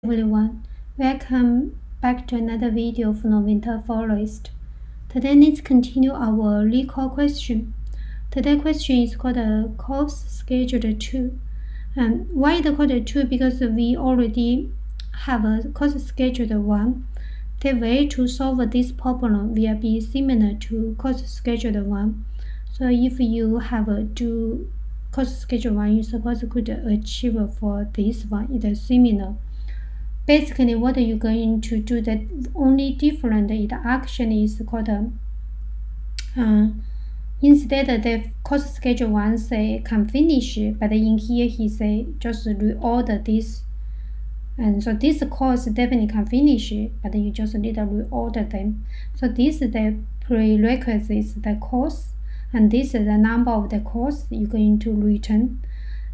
Everyone, welcome back to another video from Winter Forest. Today let's continue our recall question. Today's question is called a course schedule 2. And why the called 2? Because we already have a course schedule 1. The way to solve this problem will be similar to course schedule 1. So if you have a do course schedule 1, you suppose could achieve for this one. It is similar. Basically, what you're going to do, the only different it actually is called instead the course schedule 1 say can finish, but in here he say just reorder this, and so this course definitely can finish, but you just need to reorder them. So this is the prerequisites, the course, and this is the number of the course you're going to return.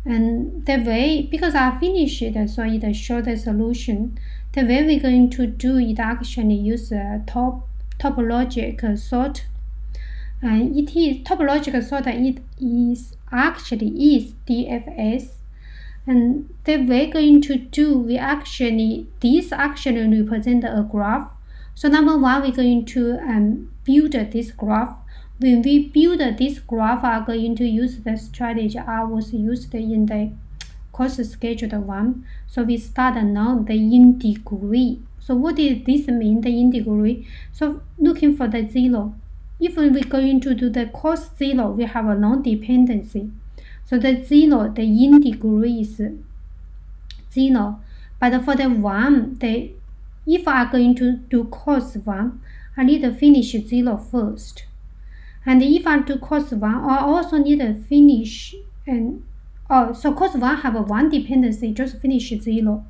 And the way, because I finished it, so it shows the solution. The way we're going to do it actually use a topological sort. And it is topological sort. It is DFS. And the way we're going to do, this actually represent a graph. So number one, we're going to build this graph. When we build this graph, I'm going to use the strategy I was used in the course schedule 1. So we start now the in degree. So what does this mean, the in degree? So looking for the 0. If we're going to do the course 0, we have a non-dependency. So the 0, the in degree is 0. But for the 1, if I'm going to do course 1, I need to finish 0 first. And if I do course 1, I also need to finish, so course 1 have a 1 dependency, just finish 0.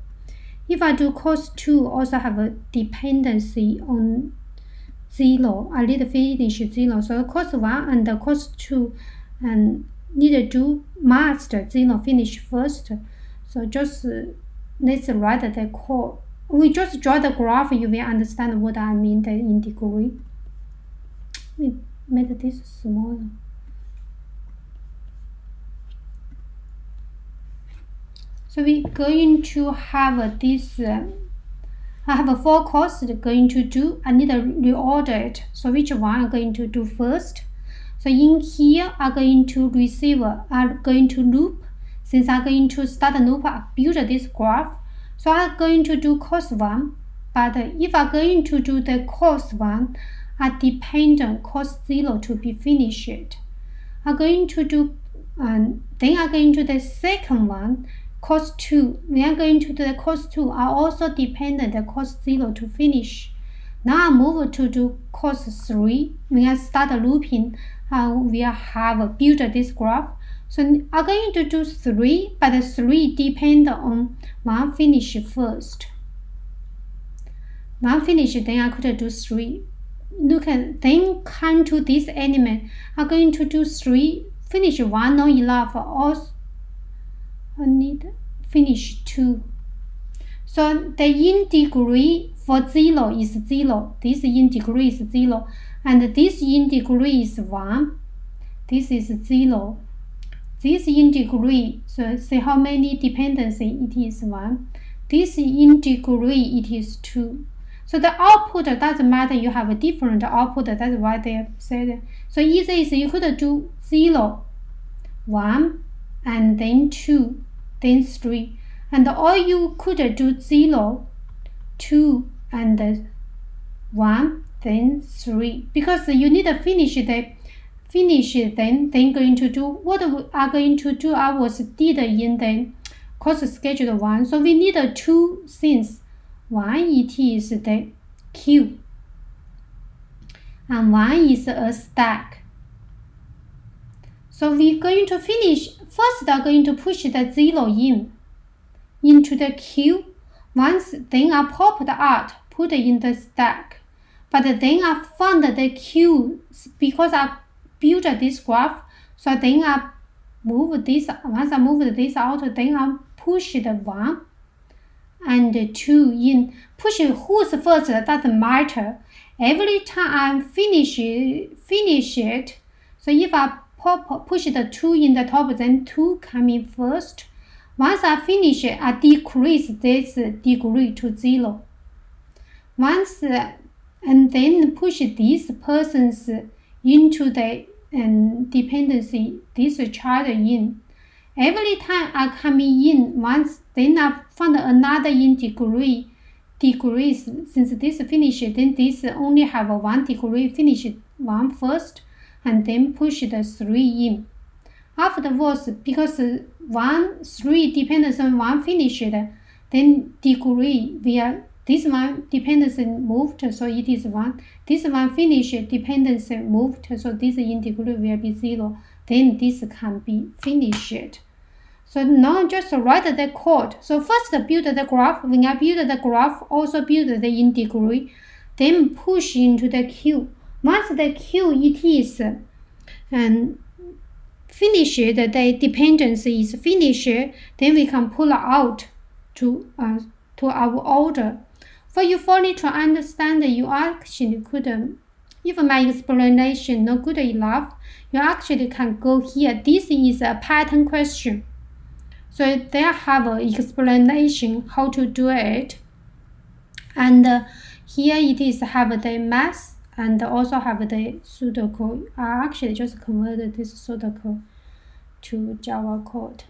If I do course 2, also have a dependency on 0, I need to finish 0. So course 1 and course 2 need to do must 0 finish first. So just let's write the code. We just draw the graph, you will understand what I mean the in degree. We make this smaller. So we're going to have this, I have 4 courses going to do. I need to reorder it. So which one I'm going to do first? So in here, I'm going to receive, I'm going to loop. Since I'm going to start a loop, I build this graph. So I'm going to do course 1. But if I'm going to do the course 1, I depend on course 0 to be finished. I'm going to do, then I'm going to the second one, course 2. When I'm going to do the course 2, I also depend on the course 0 to finish. Now I move to do course 3. When I start looping, we have built this graph. So I'm going to do 3, but the 3 depend on 1 finish first. 1 finish, then I could do 3. Look at, then come to this element. I'm going to do 3, finish 1, not enough. Also, I need finish 2. So the in degree for 0 is 0. This in degree is 0. And this in degree is 1. This is 0. This in degree, so see how many dependency it is 1. This in degree, it is 2. So the output doesn't matter, you have a different output, that's why they said. So easy is you could do 0, 1, and then 2, then 3. And or you could do 0, 2, and 1, then 3. Because you need to finish then going to do what we are going to do. I did in the course schedule 1. So we need 2 things. One, it is the queue, and one is a stack. So we're going to finish, first I'm going to push the 0 into the queue. Once, then I pop it out, put it in the stack. But then I found the queue, because I built this graph, so then I move this, once I moved this out, then I push the 1 and 2 in. Push who's first, doesn't matter. Every time I finish it, so if I push the 2 in the top, then 2 come in first. Once I finish, I decrease this degree to 0. Once and then push these persons into the dependency, this child in. Every time I come in once, then I find another in degrees. Since this finished, then this only have 1 degree, finish one first, and then push the 3 in. Afterwards, because 3 depends on 1 finished, then degree this one dependency moved, so it is 1. This one finished dependency moved, so this in degree will be 0. Then this can be finished. So now just write the code. So first build the graph. When I build the graph, also build the in degree. Then push into the queue. Once the queue it is finished, the dependency is finished, then we can pull out to our order. For you fully to understand, you actually could, if my explanation not good enough, you actually can go here. This is a pattern question. So they have an explanation how to do it. And here it is have the math and also have the pseudocode. I actually just converted this pseudocode to Java code.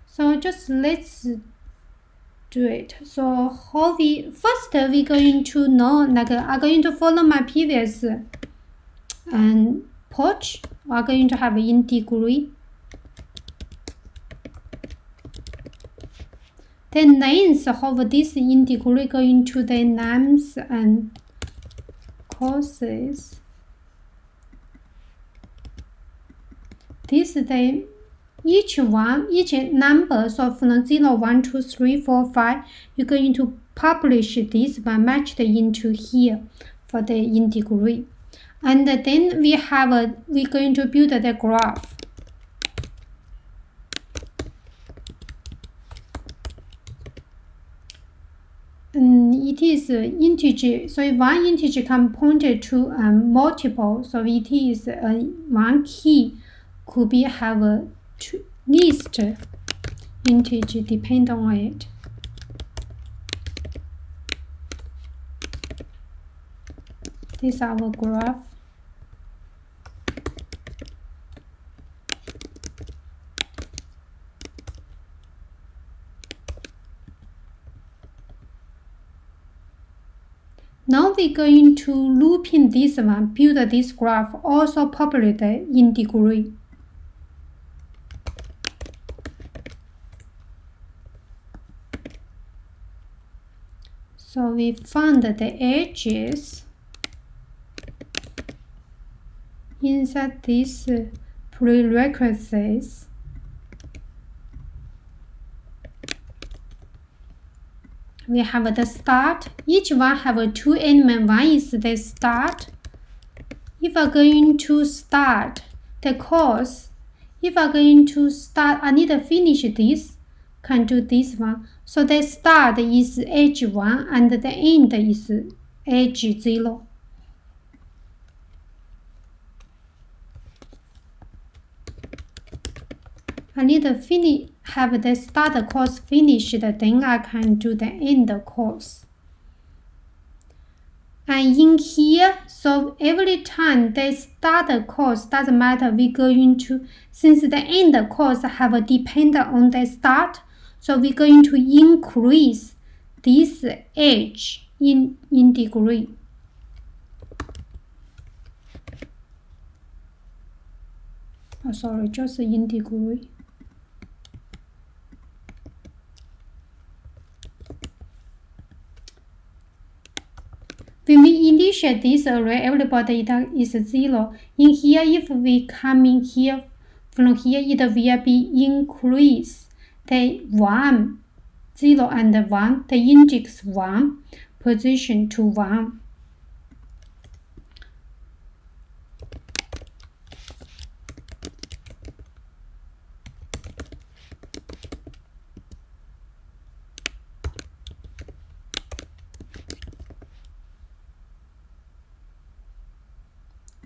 So just let's do it. So how first we going to know, like I'm going to follow my previous approach. We're going to have in degree. The names of this in degree going to the names and courses. This the each number, so from 0, 1, 2, 3, 4, 5, you're going to publish this one matched into here for the in degree. And then we're going to build the graph. It is integer, so one integer can point to multiple, so it is one key could be have a least integer depend on it. This is our graph. Now we're going to loop in this one, build this graph, also populate in degree. So we found the edges inside these prerequisites. We have the start. Each one have 2 elements. One is the start. If I'm going to start the course, if I'm going to start, I need to finish this, can do this one. So the start is edge 1 and the end is edge 0. I need to have the start course finished, then I can do the end course. And in here, so every time the start course doesn't matter, we going to, since the end course have a depend on the start, so we're going to increase this edge in degree. Oh, sorry, just in degree. When we initiate this array, everybody is 0. In here, if we come in here, from here, it will be increase the 1, 0 and 1, the index 1 position to 1.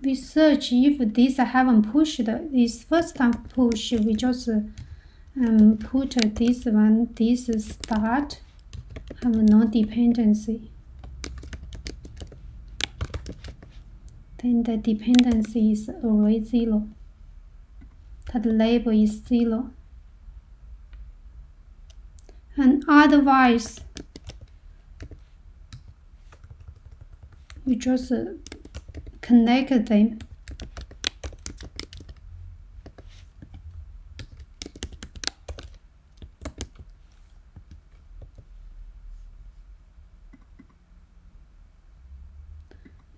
We search if this haven't pushed, this first time push, we just and put this one, this start, have no dependency. Then the dependency is array 0. That label is 0. And otherwise, you just connect them.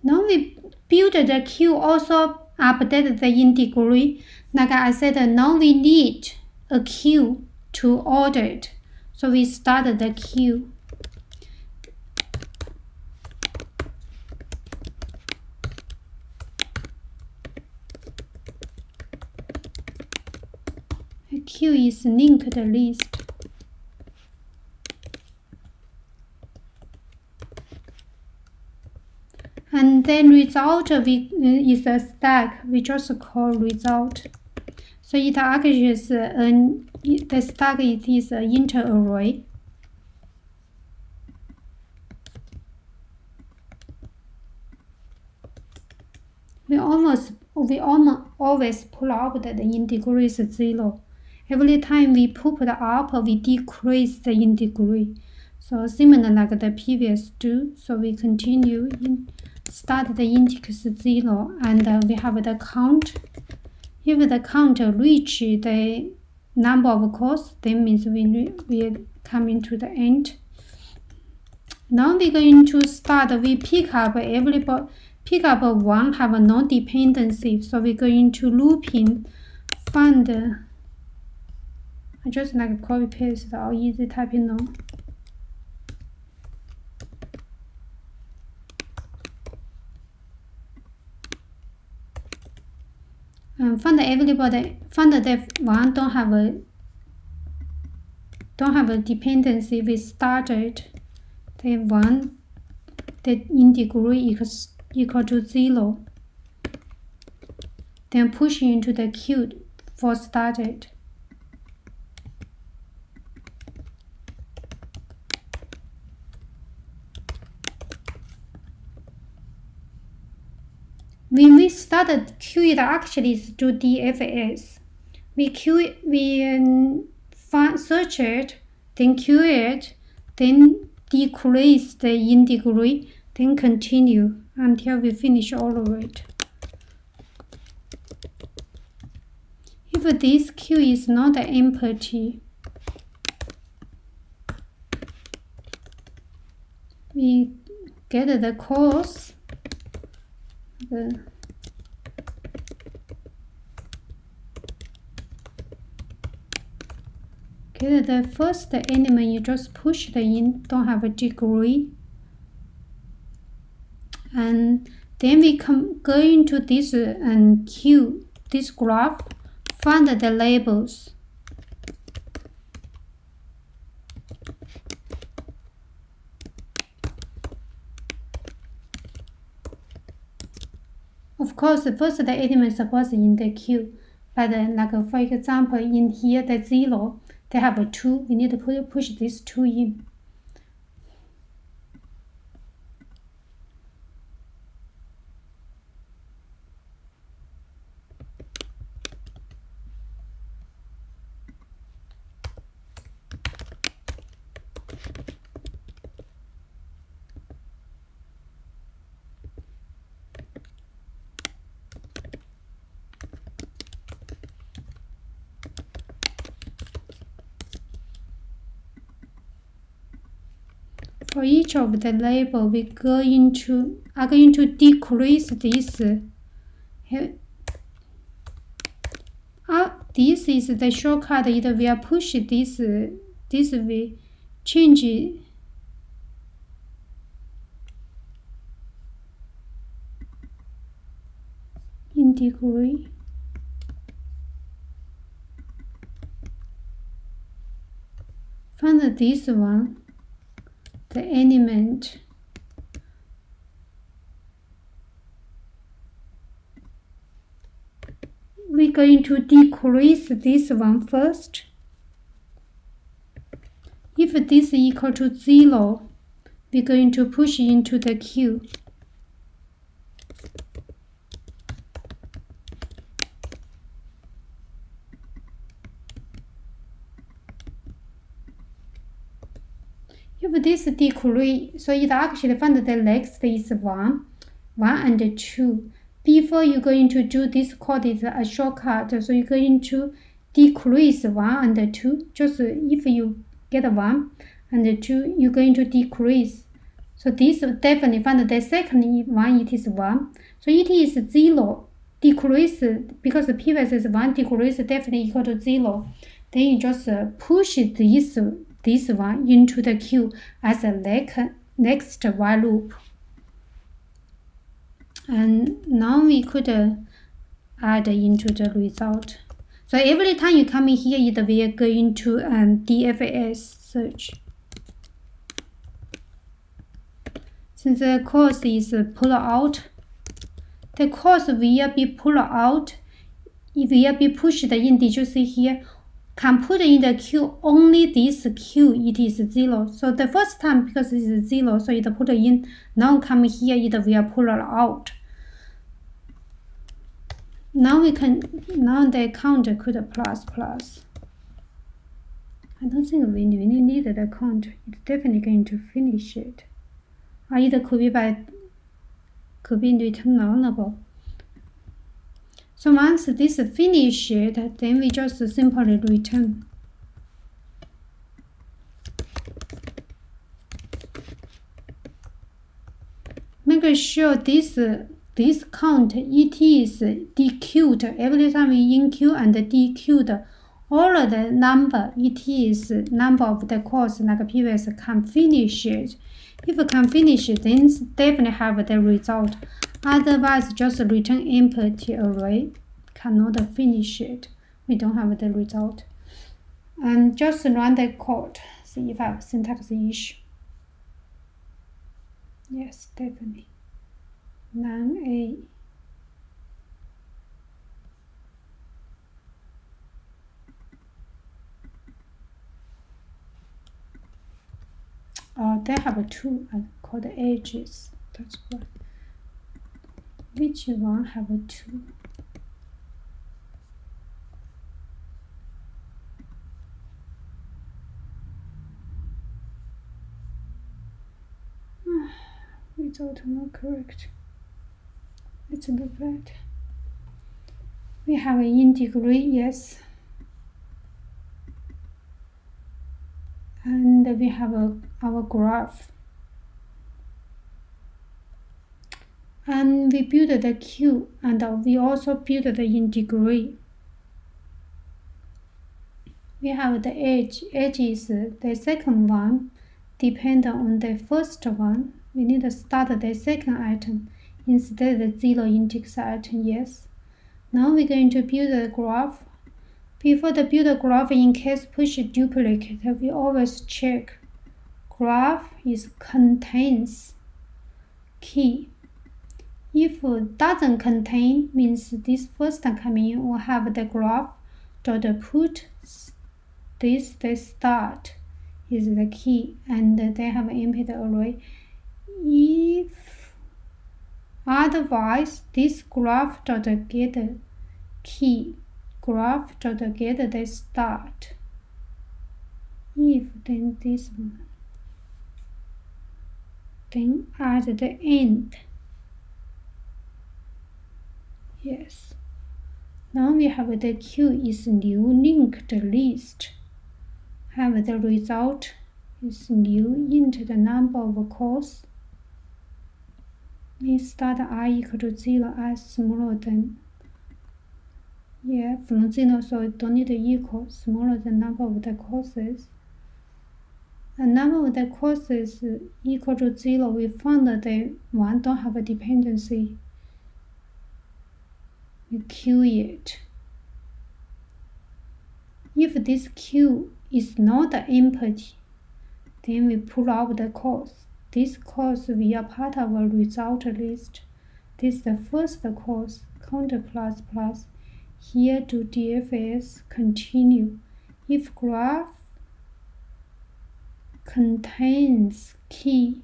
Now we build the queue, also update the in degree. Like I said, now we need a queue to order it. So we start the queue. The queue is linked list. And then result is a stack. We just call result. So it actually is the stack. It is an inter array. We always pull out the in degree is 0. Every time we put up, we decrease the in degree. So similar like the previous do. So we continue start the index 0, and we have the count. If the count reach the number of calls, then means we come into the end. Now we're going to start. We pick up everybody. Pick up one have no dependency, so we're going to looping find. I just like copy paste or easy typing now. Find everybody. Find that one don't have a dependency. We started the one that in degree equal to 0. Then push into the queue for started. When we started queue, it actually is to DFS. We search it, then queue it, then decrease the in degree, then continue until we finish all of it. If this queue is not empty, we get the calls. Get the first element, you just push the in, don't have a degree. And then we go into this queue, this graph, find the labels. Of course, first the element supposed in the queue, but like for example, in here the 0, they have a 2. We need to push this 2 in. For each of the label, we are going to decrease this. This is the shortcut. Either we are push this way, change it. In degree. Find this one. The element. We're going to decrease this one first. If this is equal to 0, we're going to push into the queue. If this decrease, so it actually found the next is 1 and 2. Before you're going to do this code is a shortcut, so you're going to decrease 1 and 2. Just if you get 1 and 2, you're going to decrease. So this definitely find the second one, it is 1. So it is 0. Decrease, because the previous is 1, decrease definitely equal to 0. Then you just push this one into the queue as a next while loop. And now we could add into the result. So every time you come in here, it will go into DFS search. Since the course is pulled out, the course will be pulled out. It will be pushed in. Did you see here? Can put in the queue only this queue, it is 0. So the first time, because it is 0, so it put in. Now come here, it will pull out. Now the count could plus. I don't think we really need the count. It's definitely going to finish it. Either could be return nullable. So once this finishes, then we just simply return. Make sure this count, it is dequeued. Every time we enqueue and dequeued all of the number, it is number of the course like previous can finish it. If it can finish it, then definitely have the result. Otherwise, just return empty array, cannot finish it. We don't have the result. And just run the code, see if I have syntax issue. Yes, definitely. Non-A. They have two called edges. That's why. Which one have two? Result not correct. Let's look at. We have an integrate, yes. And we have our graph. And we build the queue, and we also build the integrate. We have the edge. Edge is the second one, depend on the first one. We need to start the second item instead of the 0 index item, yes. Now we're going to build a graph. Before the build a graph, in case push duplicate, we always check graph is contains key. If it doesn't contain, means this first coming will have the graph dot put this the start is the key, and they have empty array. If otherwise, this graph dot get key, graph dot get the start. If then this one, then at the end. Yes. Now we have the queue is new linked list. Have the result is new into the number of course. We start I equal to 0 as smaller than, from 0, so don't need to equal, smaller than number of the courses. And number of the courses equal to 0, we found that the one don't have a dependency. We queue it. If this queue is not empty, then we pull out the course. This course will be a part of a result list. This is the first course, count plus. Here to DFS continue. If graph contains key.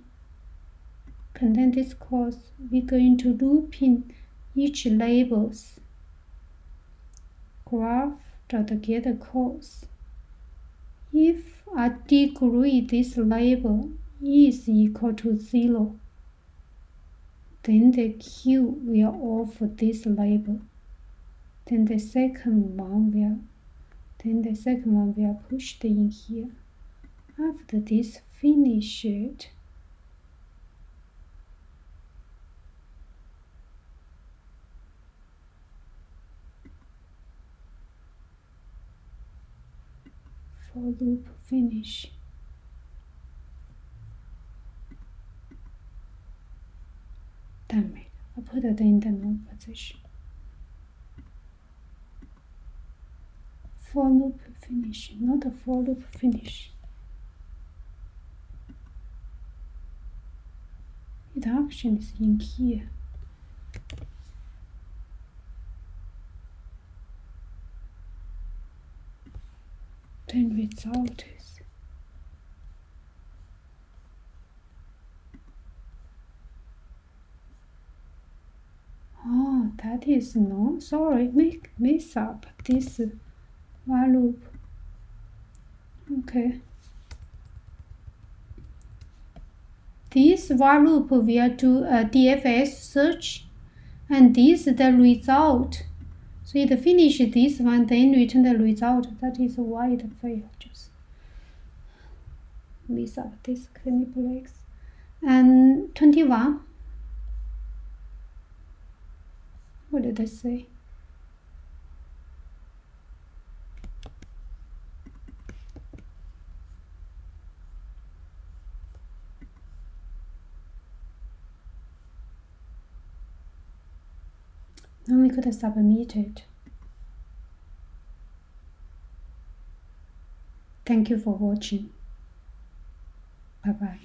Contain this course. We're going to loop in each labels. Graph.get course. If I degree this label is equal to 0, then the Q will off this label. Then the second one will pushed in here. After this finish it, for loop finish. Damn it, I put it in the null position. For loop finish, not a for loop finish. It action is in here. Then result is that is no, sorry, mess up this while loop. Okay. This while loop will do a DFS search, and this the result. So it finish this one, then return the result. That is why it failed. Just mess up this curly breaks. And 21. What did I say? Then we could submit it. Thank you for watching. Bye bye.